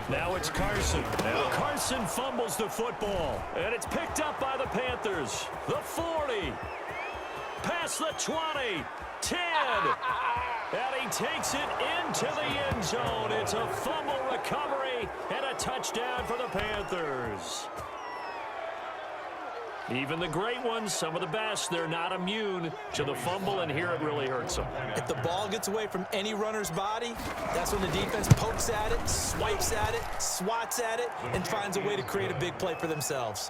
Now it's Carson. Now Carson fumbles the football, and it's picked up by the Panthers. The 40. Past the 20. 10. And he takes it into the end zone. It's a fumble recovery and a touchdown for the Panthers. Even the great ones, some of the best, they're not immune to the fumble, and here it really hurts them. If the ball gets away from any runner's body, that's when the defense pokes at it, swipes at it, swats at it, and finds a way to create a big play for themselves.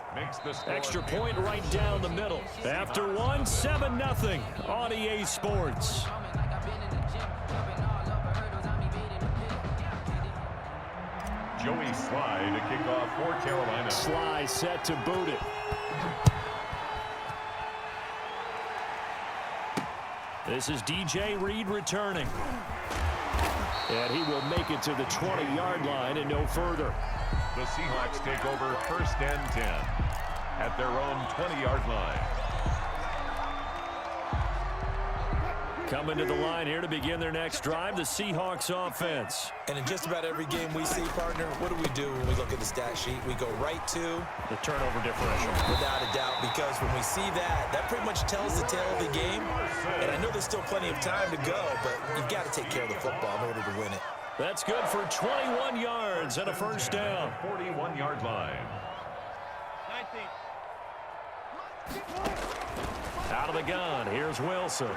Extra point right down the middle. After one, 7-0 on EA Sports. Joey Sly to kick off for Carolina. Sly set to boot it. This is DJ Reed returning. And he will make it to the 20-yard line and no further. The Seahawks take over 1st and 10 at their own 20-yard line. Coming to the line here to begin their next drive, the Seahawks offense. And in just about every game we see, partner, what do when we look at the stat sheet? We go right to the turnover differential. Without a doubt, because when we see that, that pretty much tells the tale of the game. And I know there's still plenty of time to go, but you've got to take care of the football in order to win it. That's good for 21 yards and a first down. 41-yard line. 19. Out of the gun, here's Wilson.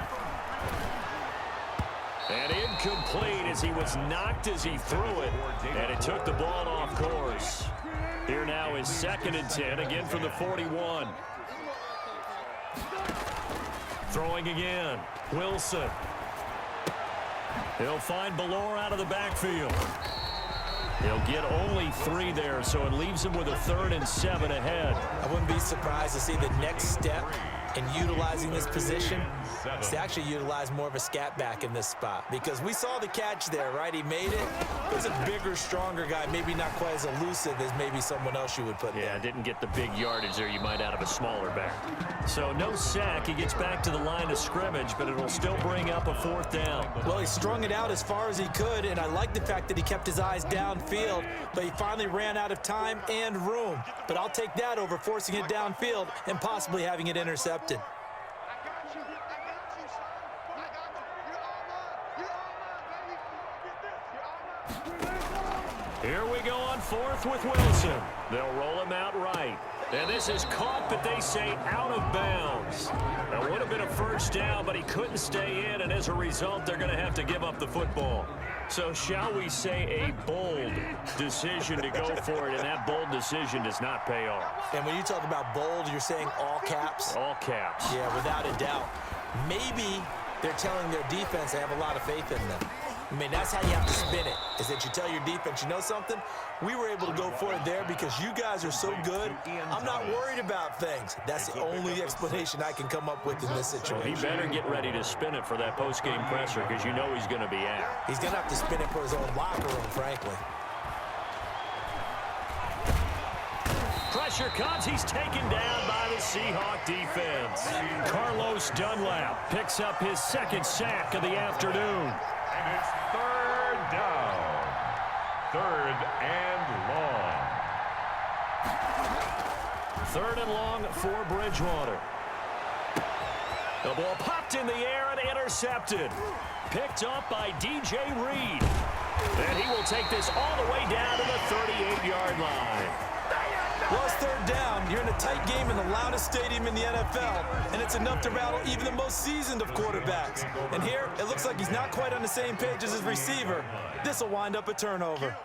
And incomplete as he was knocked as he threw it, and it took the ball off course. Here now is 2nd and 10, again from the 41. Throwing again, Wilson. He'll find Ballore out of the backfield. He'll get only 3 there, so it leaves him with a 3rd and 7 ahead. I wouldn't be surprised to see the next step in utilizing this position is to actually utilize more of a scat back in this spot, because we saw the catch there, right? He made it. He's a bigger, stronger guy, maybe not quite as elusive as maybe someone else you would put there. Yeah, didn't get the big yardage there you might out of a smaller back. So no sack. He gets back to the line of scrimmage, but it'll still bring up a 4th down. Well, he strung it out as far as he could, and I like the fact that he kept his eyes downfield, but he finally ran out of time and room. But I'll take that over forcing it downfield and possibly having it intercepted. Here we go on 4th with Wilson. They'll roll him out right. And this is caught, but they say out of bounds. That would have been a first down, but he couldn't stay in, and as a result, they're going to have to give up the football. So shall we say a bold decision to go for it, and that bold decision does not pay off. And when you talk about bold, you're saying all caps? All caps. Yeah, without a doubt. Maybe they're telling their defense they have a lot of faith in them. I mean, that's how you have to spin it, is that you tell your defense, you know something? We were able to go for it there because you guys are so good. I'm not worried about things. That's the only explanation I can come up with in this situation. He better get ready to spin it for that post-game presser because you know he's going to be out. He's going to have to spin it for his own locker room, frankly. Pressure comes. He's taken down by the Seahawk defense. Carlos Dunlap picks up his 2nd sack of the afternoon. And it's 3rd down. 3rd and long. 3rd and long for Bridgewater. The ball popped in the air and intercepted. Picked up by DJ Reed. And he will take this all the way down to the 38-yard line. Well, it's 3rd down. You're in a tight game in the loudest stadium in the NFL, and it's enough to rattle even the most seasoned of quarterbacks. And here, it looks like he's not quite on the same page as his receiver. This will wind up a turnover.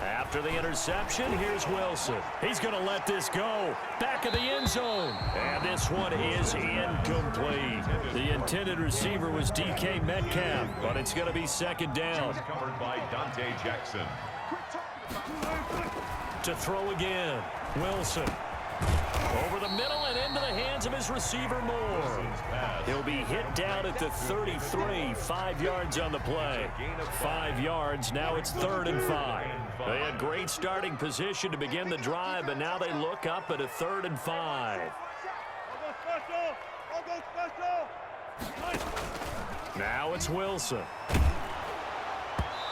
After the interception, here's Wilson. He's going to let this go. Back of the end zone. And this one is incomplete. The intended receiver was DK Metcalf, but it's going to be 2nd down. Covered by Dante Jackson. To throw again, Wilson. Over the middle and into the hands of his receiver, Moore. He'll be hit down at the 33, 5 yards on the play. 5 yards, now it's 3rd and 5. They had great starting position to begin the drive, but now they look up at a 3rd and 5. Now it's Wilson.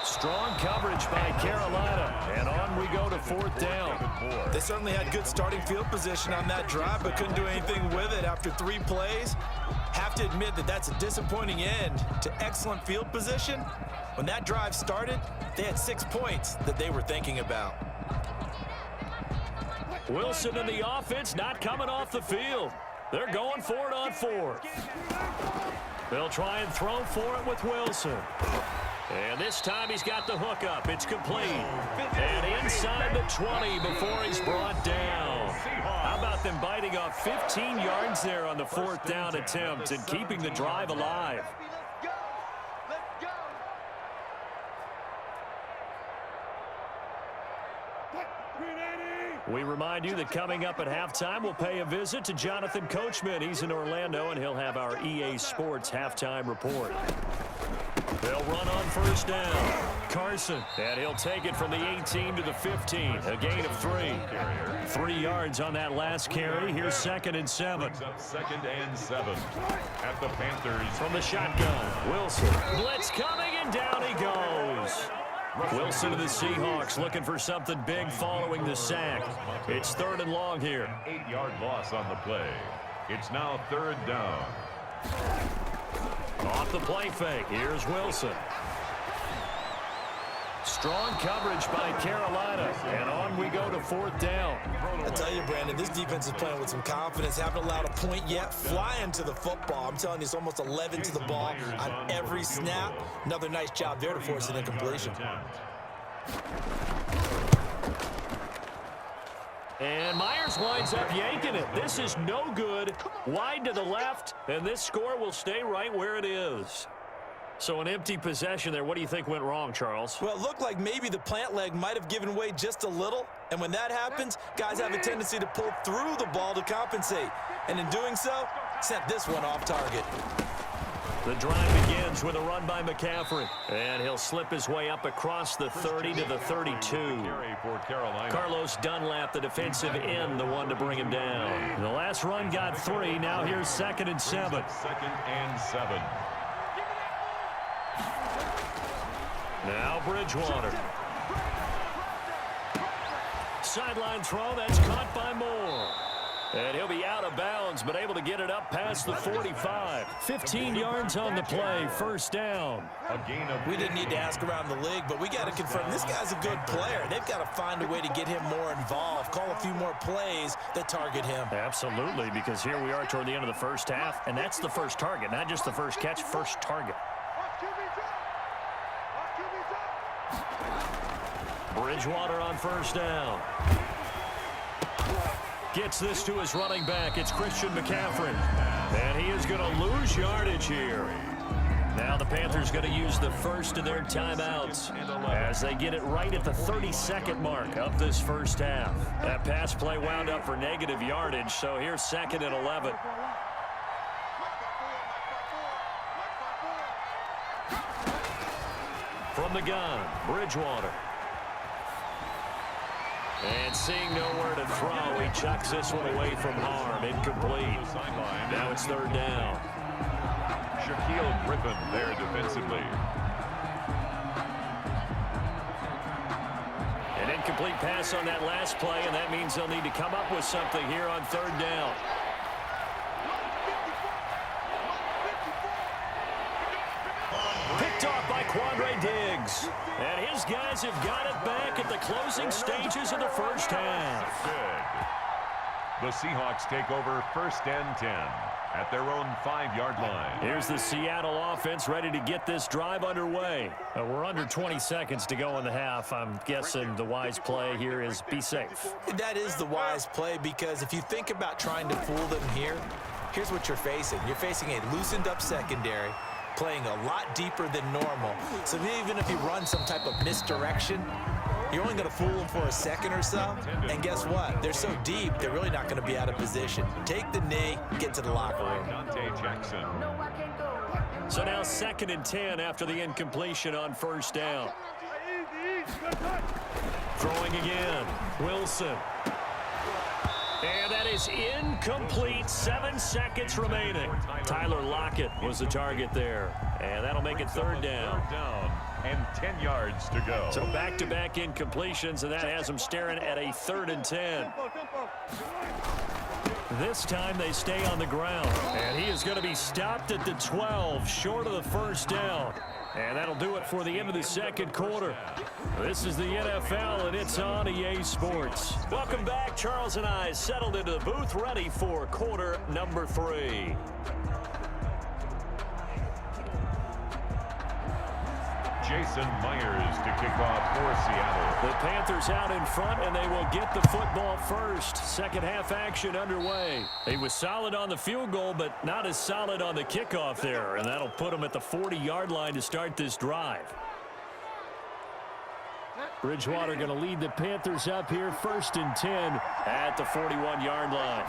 Strong coverage by Carolina, and on we go to 4th down. They certainly had good starting field position on that drive, but couldn't do anything with it after 3 plays. Have to admit that that's a disappointing end to excellent field position. When that drive started, they had 6 points that they were thinking about. Wilson and the offense not coming off the field. They're going for it on 4th. They'll try and throw for it with Wilson. And this time he's got the hook up. It's complete. And inside the 20 before he's brought down. How about them biting off 15 yards there on the 4th down attempt and keeping the drive alive? We remind you that coming up at halftime, we'll pay a visit to Jonathan Coachman. He's in Orlando, and he'll have our EA Sports halftime report. They'll run on 1st down. Carson, and he'll take it from the 18 to the 15. A gain of 3. 3 yards on that last carry. Here's 2nd and 7. 2nd and 7 at the Panthers. From the shotgun, Wilson. Blitz coming, and down he goes. Wilson to the Seahawks looking for something big following the sack. It's 3rd and long here. 8-yard loss on the play. It's now 3rd down. Off the play fake. Here's Wilson. Strong coverage by Carolina. And on we go to 4th down. I tell you, Brandon, this defense is playing with some confidence. Haven't allowed a point yet. Flying to the football. I'm telling you, it's almost 11 to the ball on every snap. Another nice job there to force an incompletion. And Myers winds up yanking it. This is no good. Wide to the left, and this score will stay right where it is. So an empty possession there. What do you think went wrong, Charles? Well, it looked like maybe the plant leg might have given way just a little. And when that happens, guys have a tendency to pull through the ball to compensate. And in doing so, sent this one off target. The drive begins with a run by McCaffrey. And he'll slip his way up across the 30 to the 32. Carlos Dunlap, the defensive end, the one to bring him down. The last run got 3. Now here's 2nd and 7. 2nd and 7. Now Bridgewater. Sideline throw, that's caught by Moore. And he'll be out of bounds, but able to get it up past the 45. 15 yards on the play, 1st down. We didn't need to ask around the league, but we got to confirm this guy's a good player. They've got to find a way to get him more involved, call a few more plays that target him. Absolutely, because here we are toward the end of the 1st half, and that's the first target, not just the first catch, first target. Bridgewater on 1st down. Gets this to his running back. It's Christian McCaffrey. And he is going to lose yardage here. Now the Panthers going to use the first of their timeouts as they get it right at the 32nd mark of this 1st half. That pass play wound up for negative yardage, so here's 2nd and 11. From the gun, Bridgewater. And seeing nowhere to throw, he chucks this one away from harm. Incomplete. Now it's 3rd down. Shaquille Griffin there defensively. An incomplete pass on that last play, and that means they'll need to come up with something here on 3rd down. Picked off by Quandre Diggs. And his guys have got it back at the closing stages of the 1st half. Good. The Seahawks take over 1st and 10 at their own 5-yard line. Here's the Seattle offense ready to get this drive underway. We're under 20 seconds to go in the half. I'm guessing the wise play here is be safe. That is the wise play, because if you think about trying to fool them here, here's what you're facing. You're facing a loosened up secondary, playing a lot deeper than normal. So even if you run some type of misdirection, you're only going to fool them for a second or so. And guess what? They're so deep, they're really not going to be out of position. Take the knee, get to the locker room. Jackson. So now 2nd and 10 after the incompletion on 1st down. Throwing again. Wilson. And that is incomplete. 7 seconds remaining. Tyler Lockett was the target there. And that'll make it third down. And 10 yards to go. So back-to-back incompletions, and that has them staring at a 3rd and 10. This time they stay on the ground. And he is going to be stopped at the 12, short of the first down. And that'll do it for the end of the second quarter. This is the NFL, and it's on EA Sports. Welcome back. Charles and I settled into the booth, ready for quarter number 3. Jason Myers to kick off for Seattle. The Panthers out in front, and they will get the football first. Second half action underway. He was solid on the field goal, but not as solid on the kickoff there, and that'll put him at the 40-yard line to start this drive. Bridgewater going to lead the Panthers up here, 1st and 10 at the 41-yard line.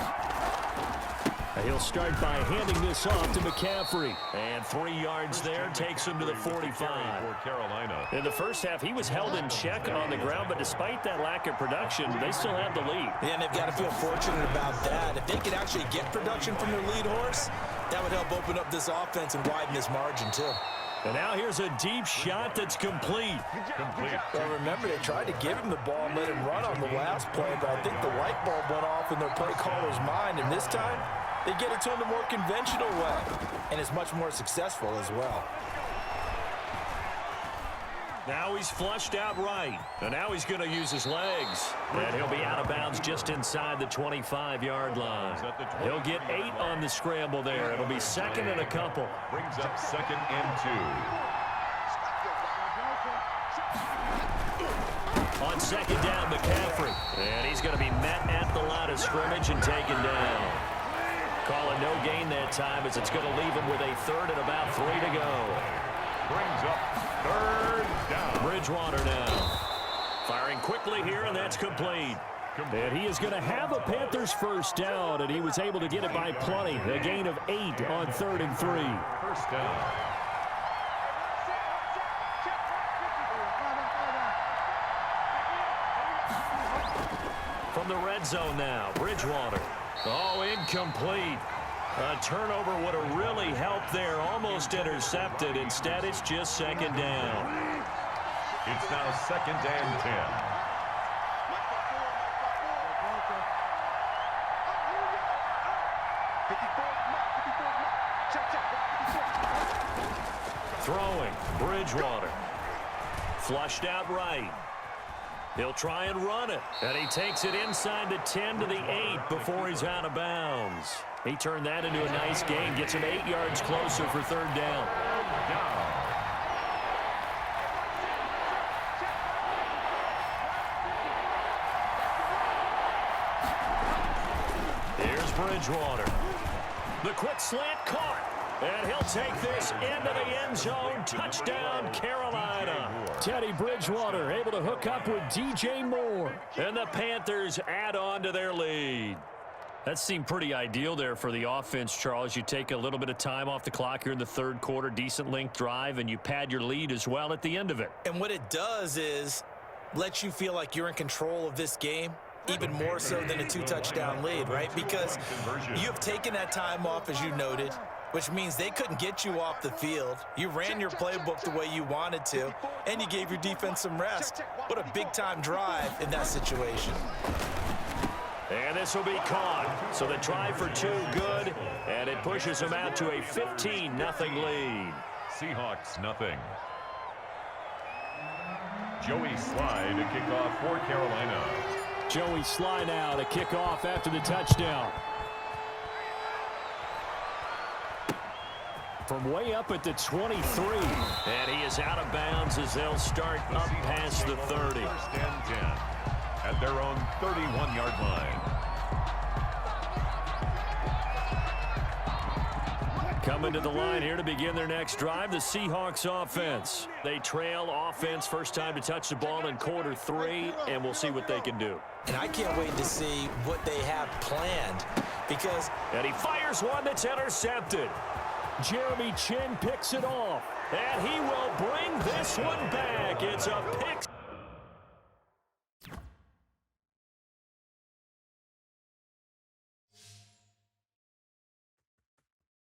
He'll start by handing this off to McCaffrey. And 3 yards there takes him to the 45. For Carolina. In the first half, he was held in check on the ground, but despite that lack of production, they still have the lead. Yeah, and they've got to feel fortunate about that. If they could actually get production from their lead horse, that would help open up this offense and widen this margin, too. And now here's a deep shot that's complete. Well, remember, they tried to give him the ball and let him run on the last play, but I think the light bulb went off in their play caller's mind, and this time, they get it to him the more conventional way, and it's much more successful as well. Now he's flushed out right, and now he's going to use his legs. And he'll be out of bounds just inside the 25-yard line. He'll get 8 on the scramble there. It'll be 2nd and a couple. Brings up 2nd and 2. On 2nd down, McCaffrey. And he's going to be met at the line of scrimmage and taken down. Calling no gain that time as it's going to leave him with a 3rd and about 3 to go. Brings up 3rd down. Bridgewater now. Firing quickly here, and that's complete. And he is going to have a Panthers first down, and he was able to get it by plenty. A gain of 8 on 3rd and 3. First down. From the red zone now, Bridgewater. Oh, incomplete. A turnover would have really helped there. Almost intercepted. Instead, it's just 2nd down. It's now 2nd and 10. Throwing, Bridgewater. Flushed out right. He'll try and run it. And he takes it inside the 10 to the 8 before he's out of bounds. He turned that into a nice gain. Gets him 8 yards closer for 3rd down. Here's Bridgewater. The quick slant caught. And he'll take this into the end zone. Touchdown, Carolina. Teddy Bridgewater able to hook up with DJ Moore. And the Panthers add on to their lead. That seemed pretty ideal there for the offense, Charles. You take a little bit of time off the clock here in the 3rd quarter, decent length drive, and you pad your lead as well at the end of it. And what it does is let you feel like you're in control of this game, even more so than a 2-touchdown lead, right? Because you have taken that time off, as you noted, which means they couldn't get you off the field. You ran your playbook the way you wanted to, and you gave your defense some rest. What a big-time drive in that situation. And this will be caught. So the try for 2 good, and it pushes them out to a 15-0 lead. Seahawks nothing. Joey Sly to kick off for Carolina. Joey Sly now to kick off after the touchdown. From way up at the 23. And he is out of bounds as they'll start up past the 30. 1st and 10 at their own 31-yard line. Coming to the line here to begin their next drive, the Seahawks offense. They trail offense, first time to touch the ball in quarter 3, and we'll see what they can do. And I can't wait to see what they have planned because... And he fires one that's intercepted. Jeremy Chin picks it off, and he will bring this one back. It's a pick.